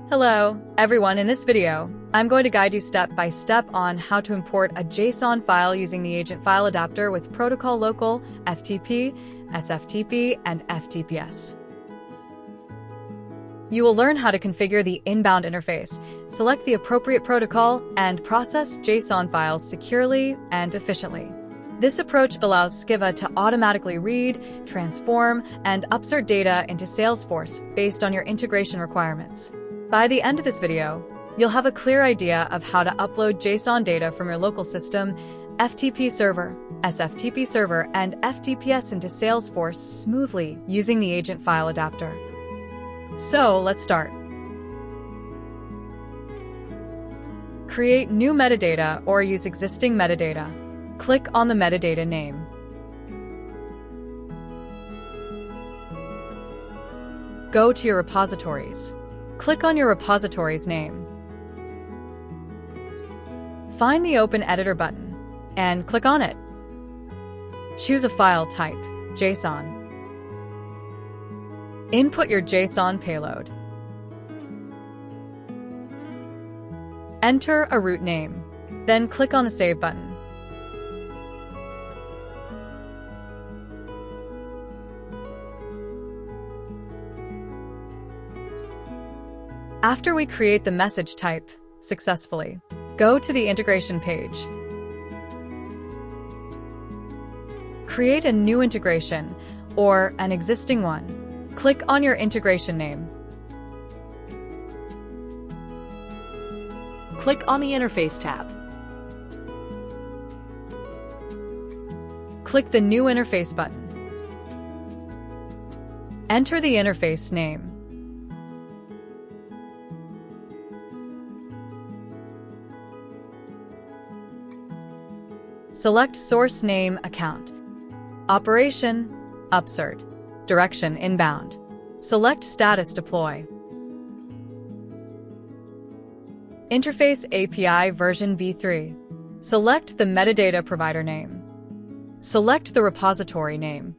Hello, everyone. In this video, I'm going to guide you step by step on how to import a JSON file using the agent file adapter with protocol local, FTP, SFTP, and FTPs. You will learn how to configure the inbound interface, select the appropriate protocol, and process JSON files securely and efficiently. This approach allows SKYVVA to automatically read, transform, and upsert data into Salesforce based on your integration requirements. By the end of this video, you'll have a clear idea of how to upload JSON data from your local system, FTP server, SFTP server, and FTPs into Salesforce smoothly using the agent file adapter. So, let's start. Create new metadata or use existing metadata. Click on the metadata name. Go to your repositories. Click on your repository's name. Find the Open Editor button and click on it. Choose a file type, JSON. Input your JSON payload. Enter a root name, then click on the Save button. After we create the message type successfully, go to the integration page. Create a new integration or an existing one. Click on your integration name. Click on the Interface tab. Click the New Interface button. Enter the interface name. Select Source Name Account. Operation, Upsert. Direction Inbound. Select Status Deploy. Interface API version v3. Select the metadata provider name. Select the repository name.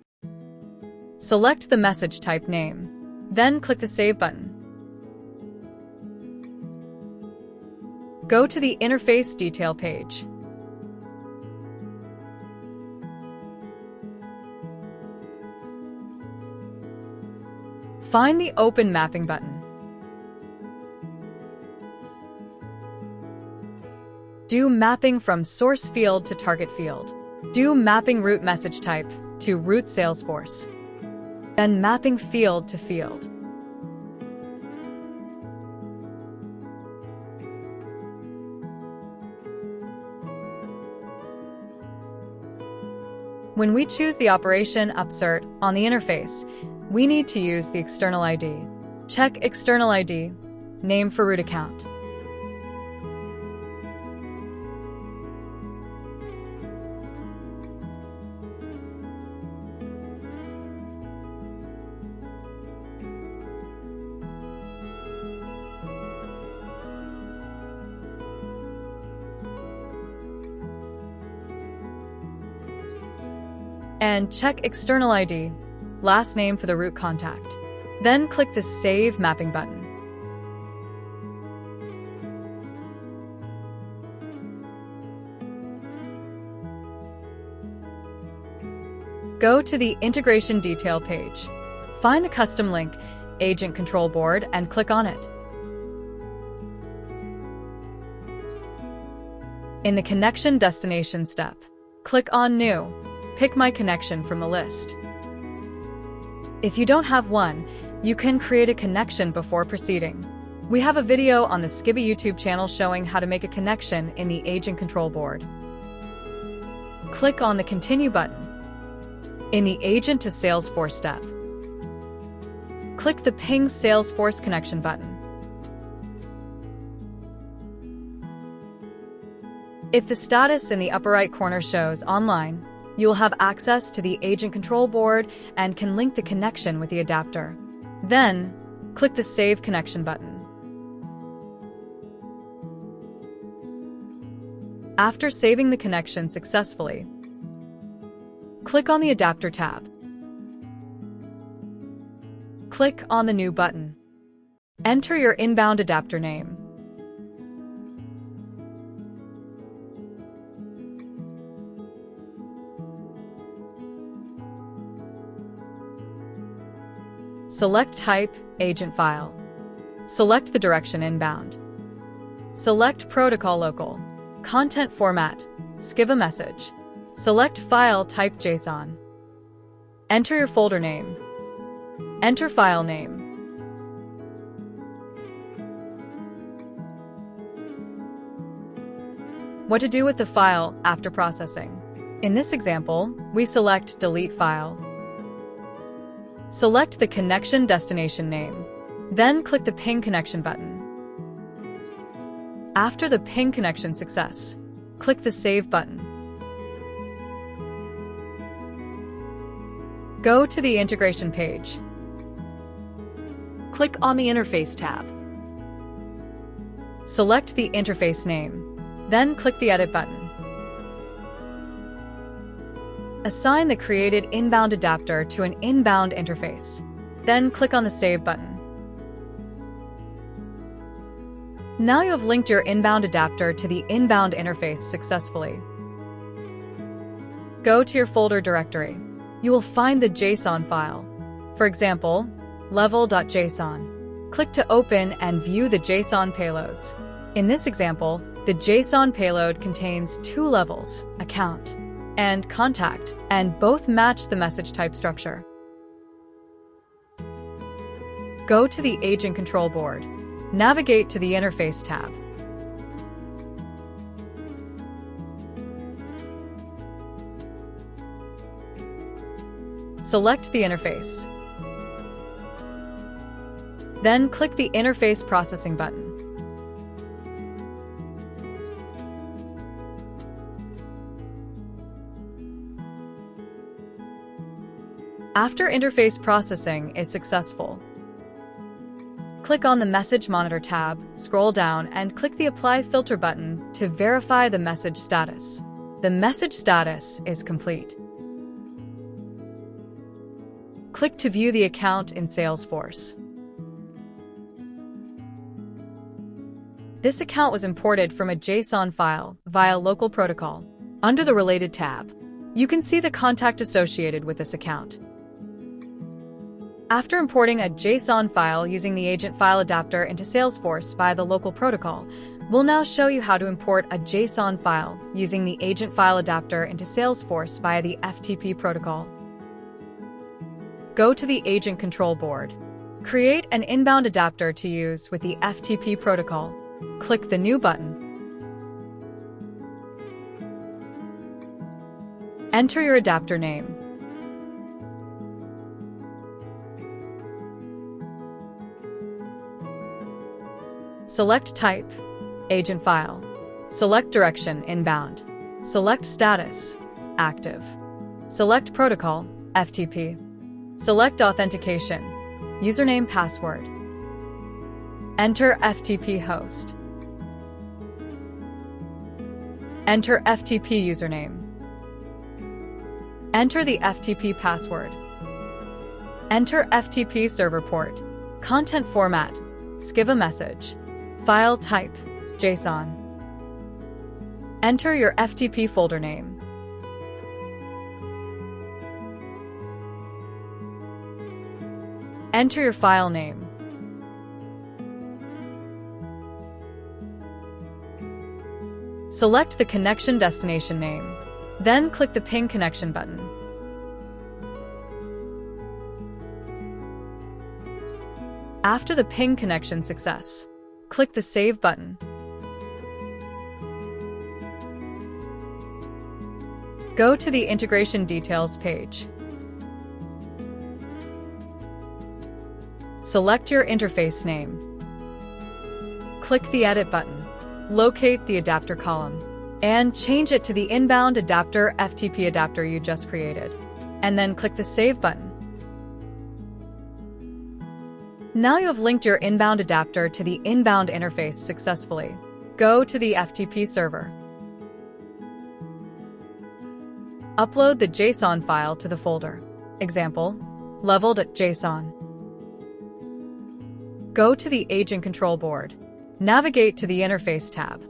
Select the message type name. Then click the Save button. Go to the Interface Detail page. Find the Open Mapping button. Do mapping from source field to target field. Do mapping root message type to root Salesforce. Then mapping field to field. When we choose the operation upsert on the interface, we need to use the external ID. Check external ID, name for root account. And check external ID, last name for the root contact. Then click the Save Mapping button. Go to the Integration Detail page. Find the custom link, Agent Control Board, and click on it. In the Connection Destination step, click on New. Pick My Connection from the list. If you don't have one, you can create a connection before proceeding. We have a video on the SKYVVA YouTube channel showing how to make a connection in the Agent Control Board. Click on the Continue button. In the Agent to Salesforce step, click the Ping Salesforce Connection button. If the status in the upper right corner shows Online, you will have access to the Agent Control Board and can link the connection with the adapter. Then, click the Save Connection button. After saving the connection successfully, click on the Adapter tab. Click on the New button. Enter your inbound adapter name. Select Type, Agent File. Select the direction inbound. Select Protocol Local. Content Format, SKYVVA message. Select File Type JSON. Enter your folder name. Enter file name. What to do with the file after processing. In this example, we select Delete File. Select the connection destination name. Then click the Ping Connection button. After the Ping Connection success, click the Save button. Go to the integration page. Click on the Interface tab. Select the interface name, then click the Edit button. Assign the created inbound adapter to an inbound interface, then click on the Save button. Now you have linked your inbound adapter to the inbound interface successfully. Go to your folder directory. You will find the JSON file. For example, level.json. Click to open and view the JSON payloads. In this example, the JSON payload contains two levels, account and contact, and both match the message type structure. Go to the Agent Control Board. Navigate to the Interface tab. Select the interface. Then click the Interface Processing button. After interface processing is successful, click on the Message Monitor tab, scroll down, and click the Apply Filter button to verify the message status. The message status is complete. Click to view the account in Salesforce. This account was imported from a JSON file via local protocol. Under the Related tab, you can see the contact associated with this account. After importing a JSON file using the agent file adapter into Salesforce via the local protocol, we'll now show you how to import a JSON file using the agent file adapter into Salesforce via the FTP protocol. Go to the Agent Control Board. Create an inbound adapter to use with the FTP protocol. Click the New button. Enter your adapter name. Select Type, Agent File. Select Direction, Inbound. Select Status, Active. Select Protocol, FTP. Select Authentication, Username, Password. Enter FTP host. Enter FTP username. Enter the FTP password. Enter FTP server port. Content format, SKYVVA message. File type, JSON. Enter your FTP folder name. Enter your file name. Select the connection destination name. Then click the Ping Connection button. After the Ping connection success, click the Save button. Go to the Integration Details page. Select your interface name. Click the Edit button. Locate the adapter column and change it to the inbound adapter FTP adapter you just created, and then click the Save button. Now you have linked your inbound adapter to the inbound interface successfully. Go to the FTP server. Upload the JSON file to the folder. Example, level.json. Go to the Agent Control Board. Navigate to the Interface tab.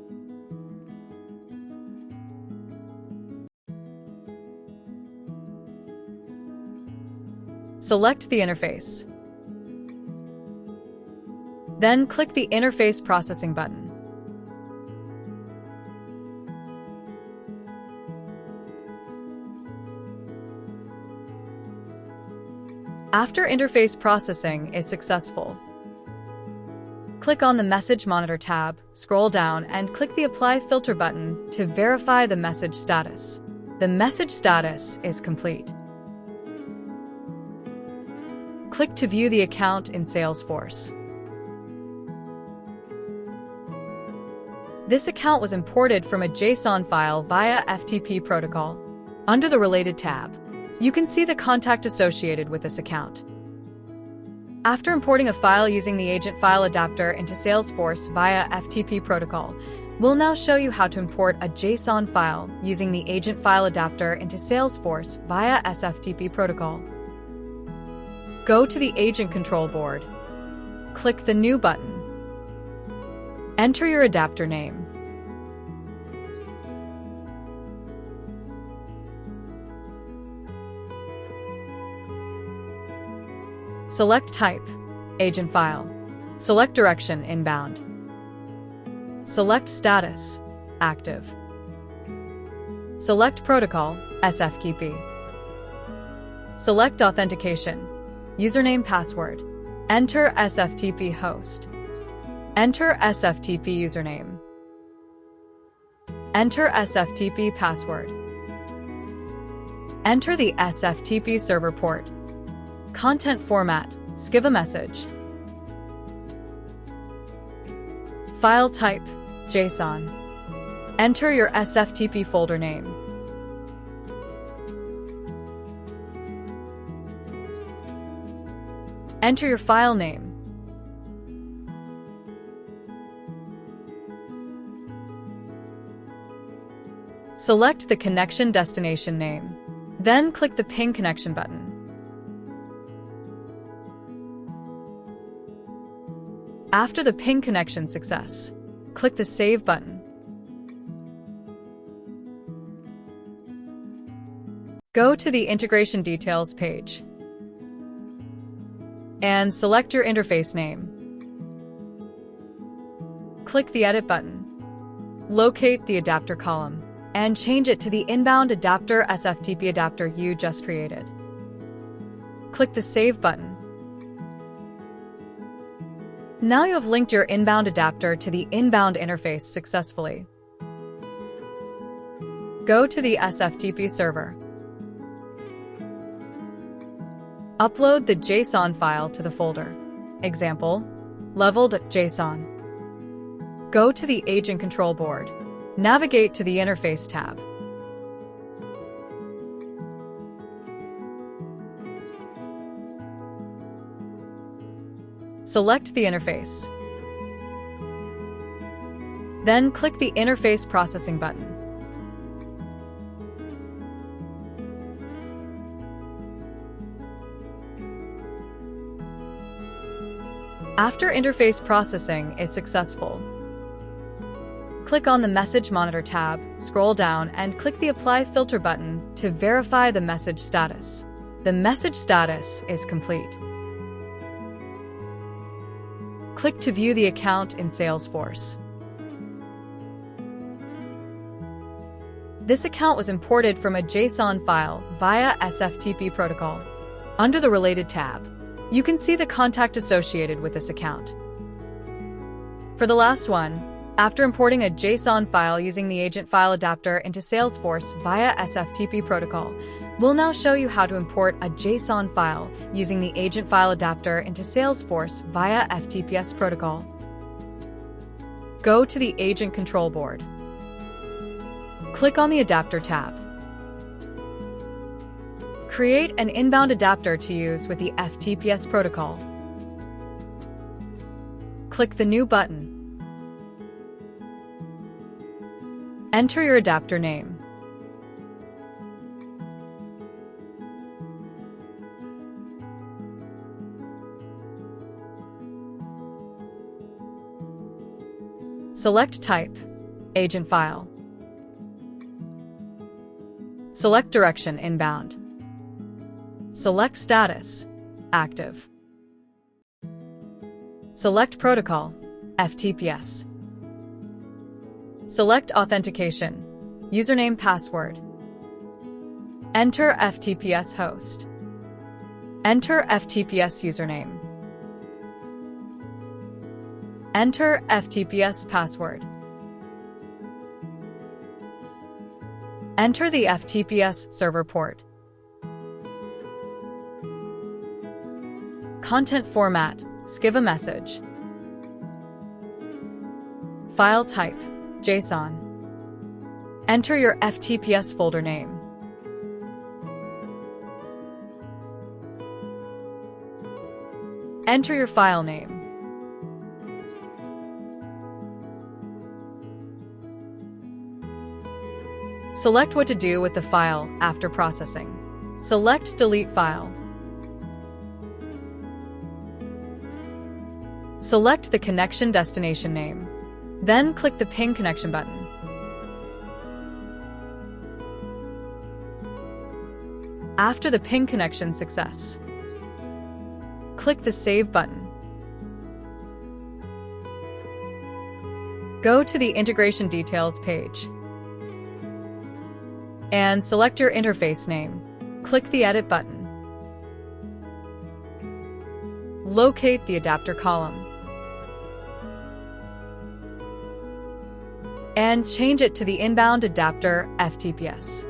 Select the interface. Then click the Interface Processing button. After interface processing is successful, click on the Message Monitor tab, scroll down, and click the Apply Filter button to verify the message status. The message status is complete. Click to view the account in Salesforce. This account was imported from a JSON file via FTP protocol. Under the Related tab, you can see the contact associated with this account. After importing a file using the Agent File Adapter into Salesforce via FTP protocol, we'll now show you how to import a JSON file using the Agent File Adapter into Salesforce via SFTP protocol. Go to the Agent Control Board. Click the New button. Enter your adapter name. Select Type, Agent File. Select Direction, Inbound. Select Status, Active. Select Protocol, SFTP. Select Authentication, Username, Password. Enter SFTP host. Enter SFTP username. Enter SFTP password. Enter the SFTP server port. Content format, SKYVVA message. File type, JSON. Enter your SFTP folder name. Enter your file name. Select the connection destination name. Then click the Ping Connection button. After the ping connection success, click the Save button. Go to the Integration Details page and select your interface name. Click the Edit button. Locate the adapter column and change it to the inbound adapter SFTP adapter you just created. Click the Save button. Now you have linked your inbound adapter to the inbound interface successfully. Go to the SFTP server. Upload the JSON file to the folder. Example, leveled.json. Go to the Agent Control Board. Navigate to the Interface tab. Select the interface. Then click the Interface Processing button. After interface processing is successful, click on the Message Monitor tab, scroll down, and click the Apply Filter button to verify the message status. The message status is complete. Click to view the account in Salesforce. This account was imported from a JSON file via SFTP protocol. Under the Related tab, you can see the contact associated with this account. For the last one, after importing a JSON file using the Agent File Adapter into Salesforce via SFTP protocol, we'll now show you how to import a JSON file using the Agent File Adapter into Salesforce via FTPs protocol. Go to the Agent Control Board. Click on the Adapter tab. Create an inbound adapter to use with the FTPs protocol. Click the New button. Enter your adapter name. Select Type, Agent File. Select Direction Inbound. Select Status, Active. Select Protocol, FTPs. Select Authentication, Username Password. Enter FTPs host. Enter FTPs username. Enter FTPs password. Enter the FTPs server port. Content format, SKYVVA message. File type, JSON. Enter your FTPs folder name. Enter your file name. Select what to do with the file after processing. Select Delete File. Select the connection destination name. Then click the Ping Connection button. After the ping connection success, click the Save button. Go to the Integration Details page and select your interface name. Click the Edit button. Locate the adapter column and change it to the Inbound Adapter FTPs.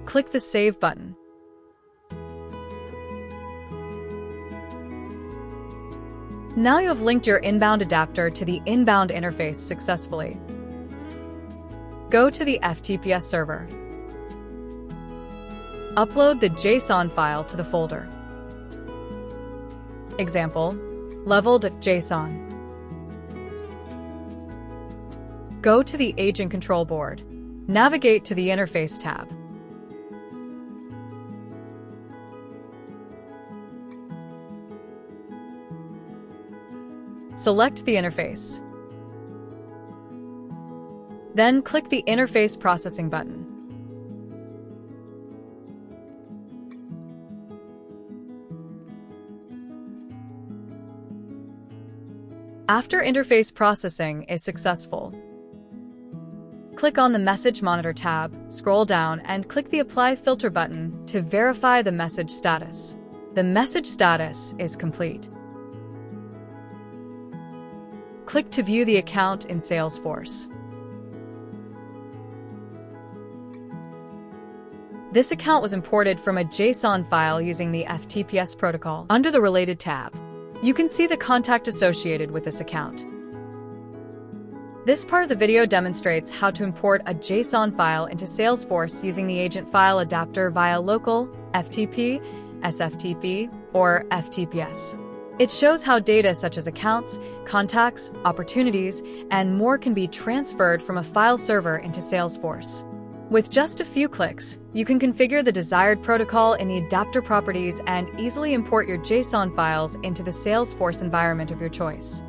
Click the Save button. Now you have linked your inbound adapter to the inbound interface successfully. Go to the FTPs server. Upload the JSON file to the folder. Example, leveled JSON. Go to the Agent Control Board. Navigate to the Interface tab. Select the interface. Then click the Interface Processing button. After interface processing is successful, click on the Message Monitor tab, scroll down, and click the Apply Filter button to verify the message status. The message status is complete. Click to view the account in Salesforce. This account was imported from a JSON file using the FTPs protocol. Under the Related tab, you can see the contact associated with this account. This part of the video demonstrates how to import a JSON file into Salesforce using the agent file adapter via local, FTP, SFTP, or FTPs. It shows how data such as accounts, contacts, opportunities, and more can be transferred from a file server into Salesforce. With just a few clicks, you can configure the desired protocol in the adapter properties and easily import your JSON files into the Salesforce environment of your choice.